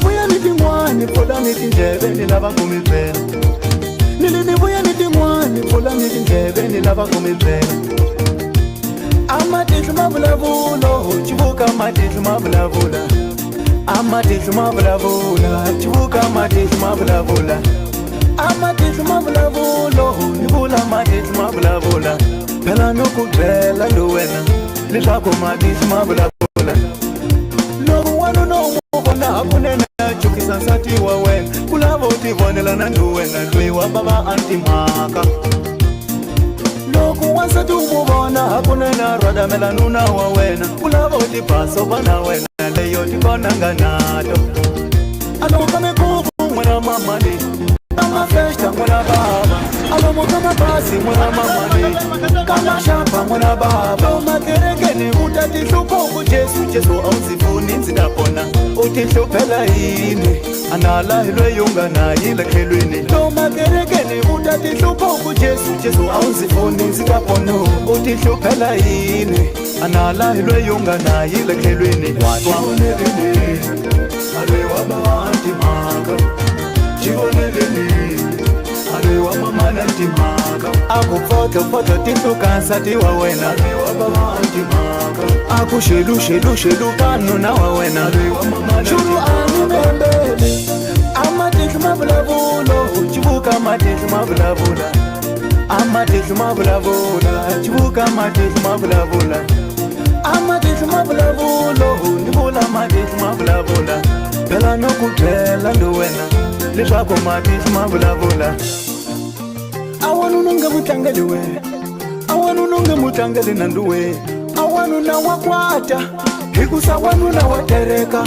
Vuya ni tin'wani pfula ni tindleve ni lava ku mi byela. Ni vuya ni tin'wani pfula ni tindleve ni lava ku mi byela. Amatihlo ma vulavulo chivuka matihlo ma vulavula. Amatihlo ma vulavula chivuka matihlo ma vulavula. Amatihlo ma vulavulo ni vula matihlo ma vulavula. Phela no ku byela lo wena leswaku matihlo ma vulavula. Loko wanuna vona hakunene chukisa nsati wa wena kulava u tivonela na nduwena loyi wa bava antimhaka. Loko wansati u mu vona hakunene rhwadamela nuna wa wena kulava u tibaso vana wena leyo tikonanga nato. Alomo ka mikuvu n'wina mamani kama festa n'wina bava. Alomo ka mabasi n'wina mamani kama xapa n'wina bava. Loma kerekeni u ta tihlupha ku Jesu a wu ndzi pfuni ndzi ta pona. U tihluphela yini anala hi loyi u nga na yi le tlhelweni. Loma kerekeni u ta tihlupha ku Jesu a wu ndzi pfuni ndzi ta pona. U tihluphela yini anala hi loyi u nga na yi le tlhelweni. Tivoneleni aloyi wa bava antimhaka. Tivoneleni aloyi wa mama na ntimhaka. Aku pfotlo tihluka nsati wa wena aloyi wa bava antimhaka. Aku xelu ka nuna wa wena aloyi wa mama na ntimhaka. Chulu ani mbembele amatihlo ma vulavulo chivuka matihlo ma vulavula. Amatihlo ma vulavula chivuka matihlo ma vulavula. Amatihlo ma vulavulo ni vula matihlo ma vulavula. Phela no ku byela lo wena leswaku matihlo ma vulavula. Awanuna nga mutlangeli we awanuna nga mutlangeli na nduwe. Awanuna wa kwata hikusa wanuna wa tereka.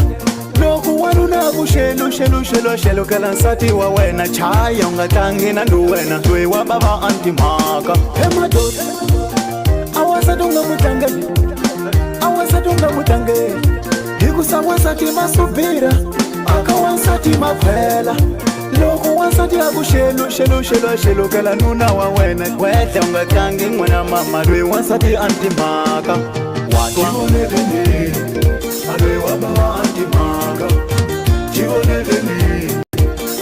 Loko wanuna ku xelu kela nsati wa wena chaya u nga tlangi na nduwena loyi wa bava antimhaka. He madoda awasati u nga mutlangeli awasati u nga mutlangeli hikusa wansati ma subira aka wansati ma phela. Loko wansati a ku xelu kela nuna wa wena kwehla u nga tlangi n'wina mama loyi wansati antimhaka. Tivoneleni aloyi wa bava antimhaka. Tivoneleni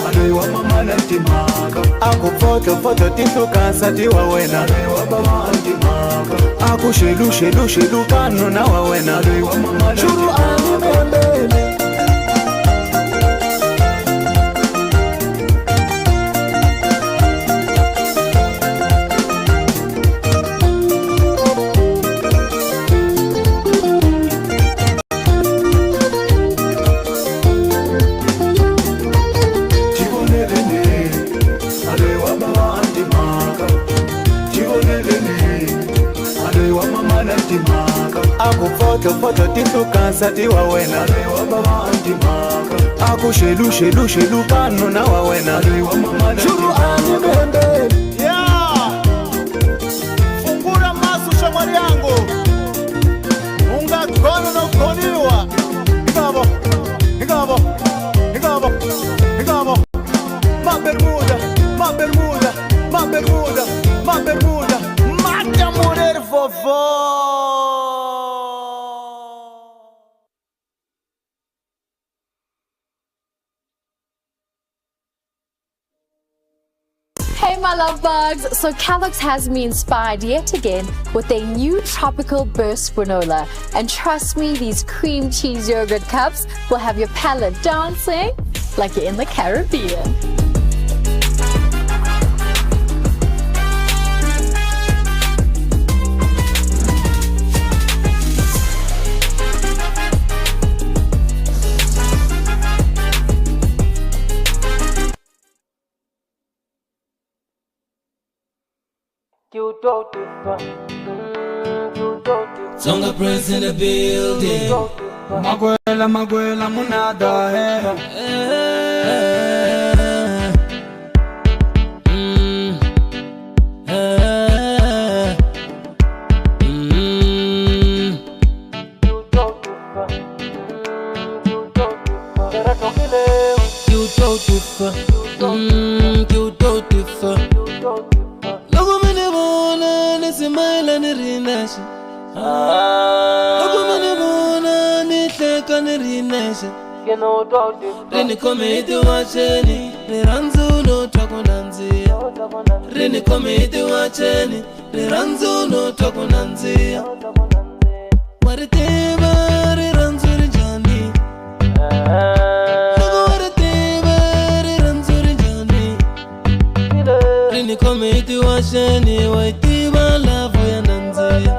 aloyi wa mama na ntimhaka. Aku pfotlo tihluka nsati wa wena aloyi wa bava antimhaka. Aku xelu ka nuna wa wena aloyi wa mama na ntimhaka. Aku pfotlo tihluka nsati wa wena aloyi wa bava antimhaka. Aku xelu ka nuna wa wena aloyi wa mama na ntimhaka. Fungula maso shamwari yangu ungagona no koniwa. Higabo ma bermuda mata morer vovó. Hey my love bugs, so Kellogg's has me inspired yet again with a new tropical burst granola, and trust me, these cream cheese yogurt cups will have your palate dancing like you're in the Caribbean. Zonga Prince in the building. Maguela munada You know, Rini komedi wacheni Liranzu no takunanzia Rini komedi wacheni Liranzu no takunanzia Wariteba Liranzu rijani Nago wariteba Liranzu rijani Rini komedi wacheni Waitiba lavu ya nanzia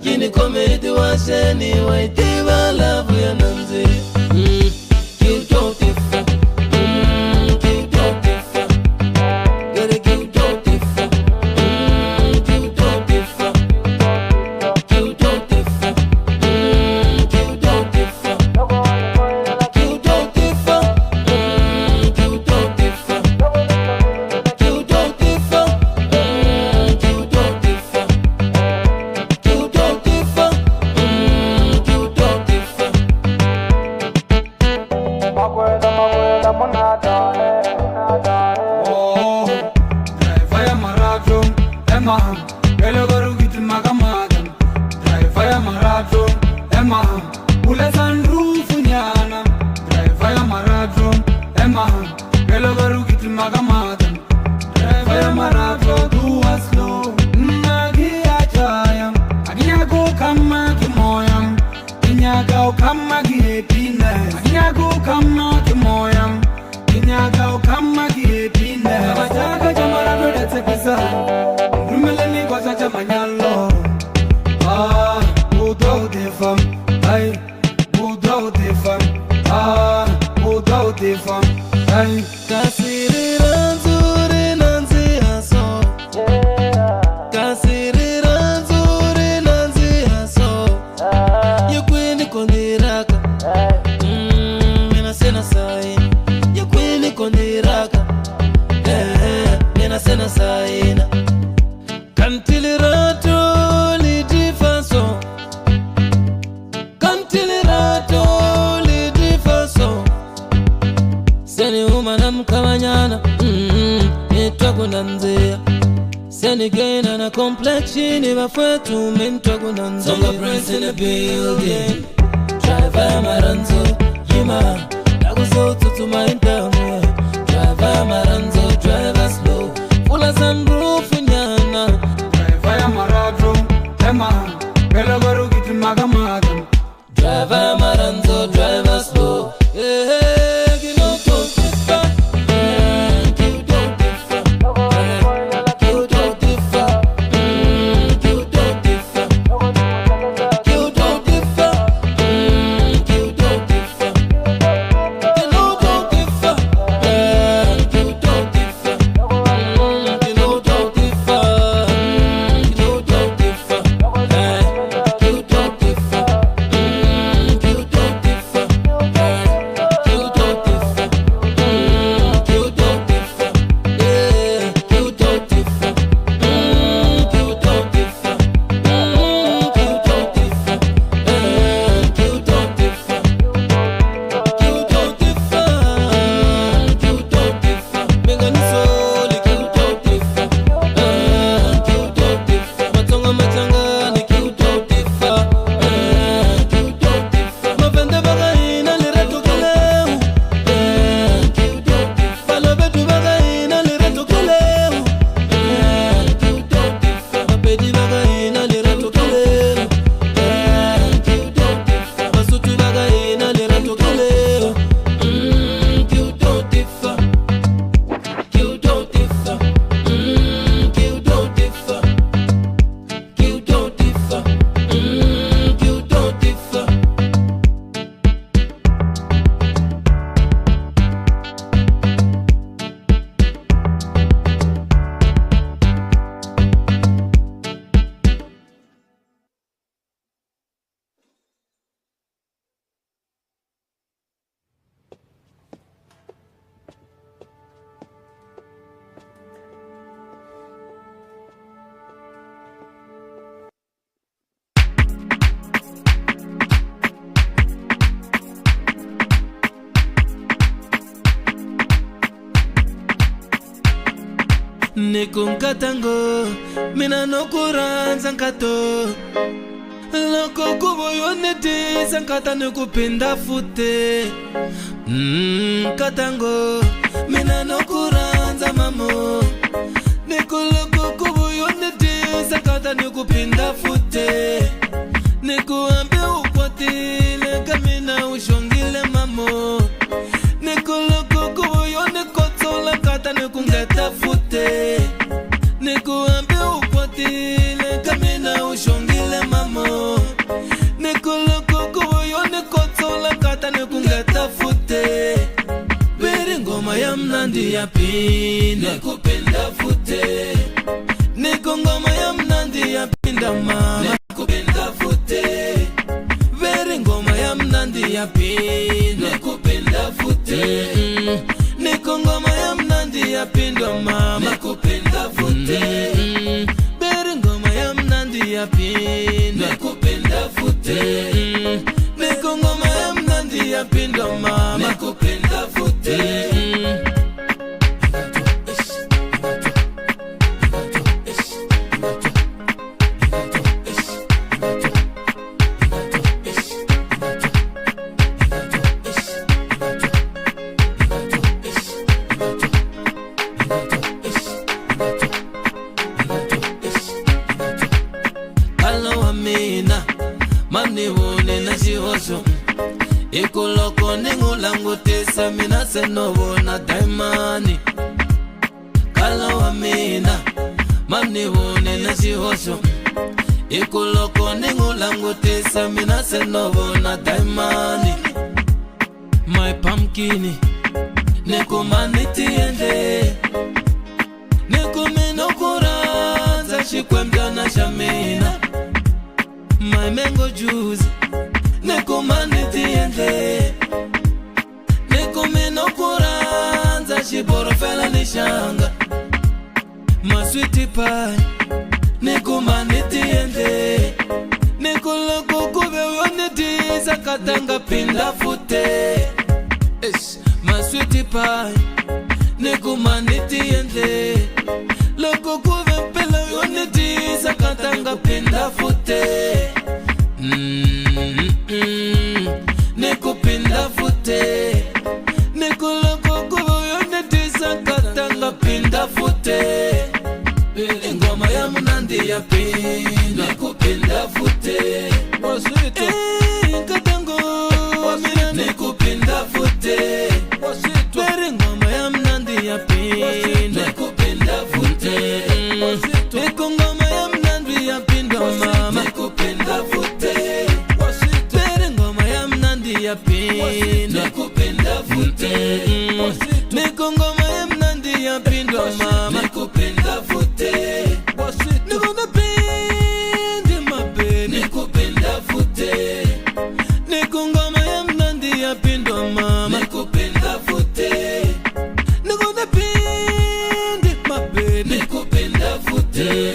Yini komedi wacheni Waitiba lavu ya nanzia Zonga Prince in the building. Driver Maranzo, Yima. Naguzo to my internet. Driver Maranzo, driver slow. Full of some roof in Yana. Driver Maranzo, Emma. Belogaru get Magamagam. Driver Maranzo, driver slow. Hey, you know, Nekunkatango mina no kuranza nkato loko kubo yonete sankata nekupenda fute Katango mina no kuranza mamo nikuloko kubuyo ndisa kata nikupinda fute nikuambe ukwatile kamina ushongile mamo nikuloko kubuyo nikotola kata nikungeta fute nikuambe ukwatile kamina ushongile mamo nikuloko kubuyo nikotola kata nikungeta fute beri ngoma ya mnandi ya pinda nikupenda fute niko ngoma ya mnandi ya pinda mama nikupenda fute beri ngoma ya mnandi ya pinda nikupenda fute niko ngoma ya mnandi ya pinda mama nikupenda fute beri ngoma ya mnandi ya pinda nikupenda fute niko ngoma ya mnandi ya pinda mama nikupenda fute Ikuloko ningulangu tisa mina senovo na daimani Kala wa mina Mamnivune na shihosho Ikuloko ningulangu tisa mina senovo na daimani My pumpkini Nikumaniti ende Nikumino kuraza shikwembya na shamina My mango juice Nikumaniti ende Nikumino kuranza shiborofela nishanga My sweetie pie Nikumaniti ende Nikuloko kube uyonitiza katanga pinda fute My sweetie pie Nikumaniti ende Loko kube pela uyonitiza katanga pinda fute Nikupinda fute Nikuloko kubuyo netisa katanga pinda fute Ngoma ya mnandi ya pinda Nikupinda fute Wasito Katango Nikupinda fute Wasito ngoma ya mnandi ya pinda Nikupinda fute Ngoma ya mnandi ya pinda mama Nikupinda fute ya pinda Nikupenda fute Niko ngoma ya mnandi ya pinda mama Nikupenda fute Niko na pindi mabe Nikupenda fute Niko ngoma ya mnandi ya pinda mama Nikupenda fute Niko na pindi mabe Nikupenda fute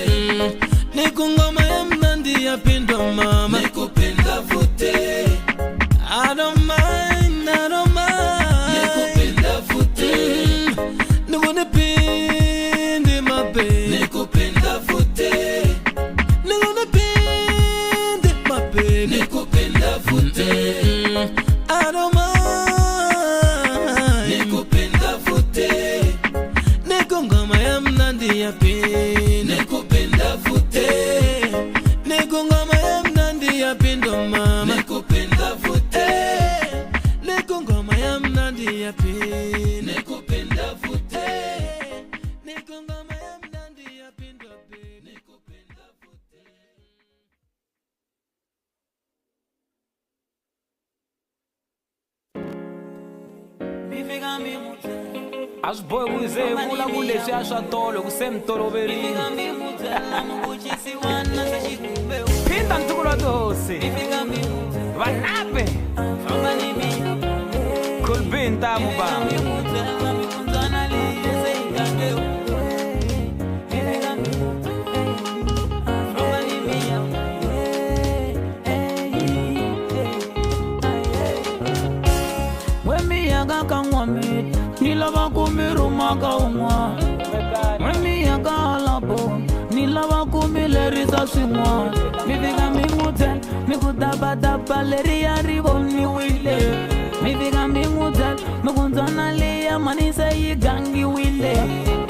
Niko ngoma ya mnandi ya pinda mama Nikupenda fute I don't mind Nikupenda fute Nikuna pindi mabe Nikupenda fute Nikuna pindi mabe Nikupenda fute I don't mind Nikupenda fute Nikungoma ya mnandi ya pindi Nikupenda fute Nikungoma ya mnandi ya pindi mama Nikupenda fute Nikungoma ya mnandi ya pindi Nikupenda fute Nikungoma ya mnandi ya pindi Nikupenda fute As boy wize mula kule shasha tolo kusemtolo beli Pinda ntukula dose Vanape Kulbinta mubam Wemi yaga kangwami Nilava kumiru maka umwa Wemi yaga alabo Nilava kumilerisa simwa Miviga mimuten mi ku daba leriya ri voniwile mi fika mi n'wu byela mi ku ndzhwana liya mani se yi gangiwile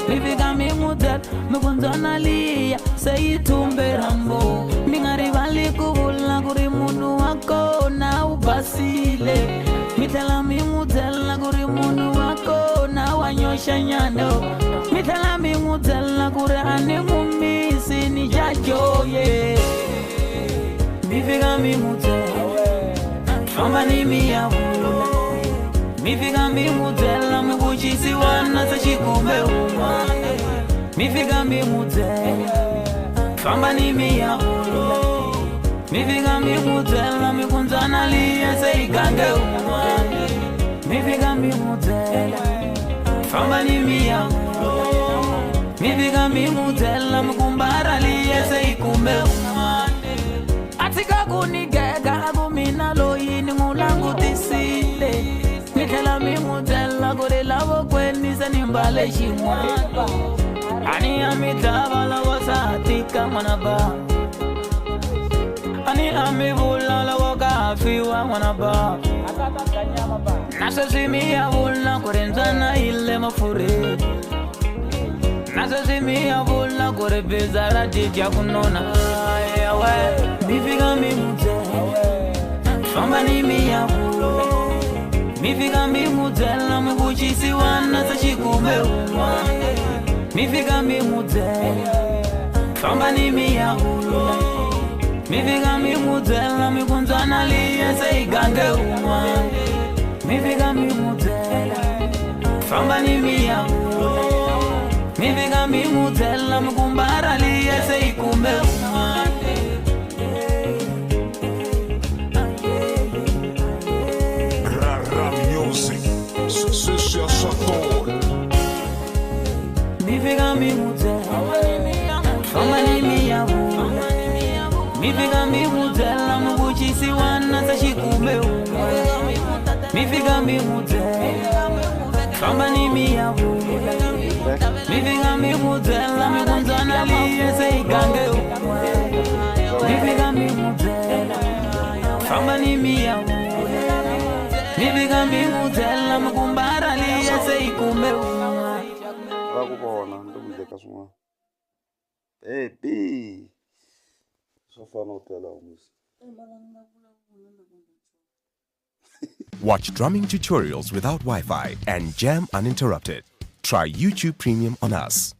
mi fika mi n'wu byela mi ku ndzhwana liya se yi thumbe rambo mi nga rivali ku vula ku ri munhu wa kona u basile mi tlhela mi n'wu byela ku ri munhu wa kona wa nyoxanyana mi tlhela mi n'wu byela ku ri a ni n'wu misi ni jajoye mi fika mi n'wu byela famba ni mi ya vula mi fika mi n'wu byela mi vuxisiwa na se xikumbe un'wana mi fika mi n'wu byela famba ni mi ya vula mi fika mi n'wu byela mi ku ndzhwana liya se yi gange un'wana mi fika mi n'wu byela famba ni mi ya vula mi fika mi n'wu byela mi ku mbala liya se yi kumbe un'wana a tshika ku ni gega ku mina loyi ni n'wu langutisile mi tlhela mi n'wu byela ku ri lavokweni se ni mbale xin'wana a ni ya mi dlava lavo sahatika n'wana bava a ni a mi vula lavo ka hafiwa n'wana bava na sweswi mi ya vula ku ri ndzhwana yi le mafurheni na sweswi mi ya vula ku ri biza ra didya ku nona yawe mi fika mi n'wu byela famba ni mi ya vula mi fika mi n'wu byela mi vuxisiwa na se xikumbe un'wana mi fika mi n'wu byela famba ni mi ya vula mi fika mi n'wu byela mi ku ndzhwana liya se yi gange un'wana mi fika mi n'wu byela famba ni mi ya vula mi fika mi n'wu byela mi ku mbala liya se yi kumbe un'wana Rara Music, se chaton. mi fika mi n'wu byela famba ni mi ya vula mi fika mi n'wu byela mi vuxisiwa na se xikumbe un'wana mi fika mi n'wu byela famba ni mi ya vula mi fika mi n'wu byela mi ku ndzhwana liya se yi gange un'wana mi fika mi n'wu byela famba ni mi ya vula mi fika mi n'wu byela mi ku mbala liya se yi kumbe un'wana ra ku vona ntomudeka swin'wana baby swo fana u tela musi. Watch drumming tutorials without Wi-Fi and jam uninterrupted. Try YouTube Premium on us.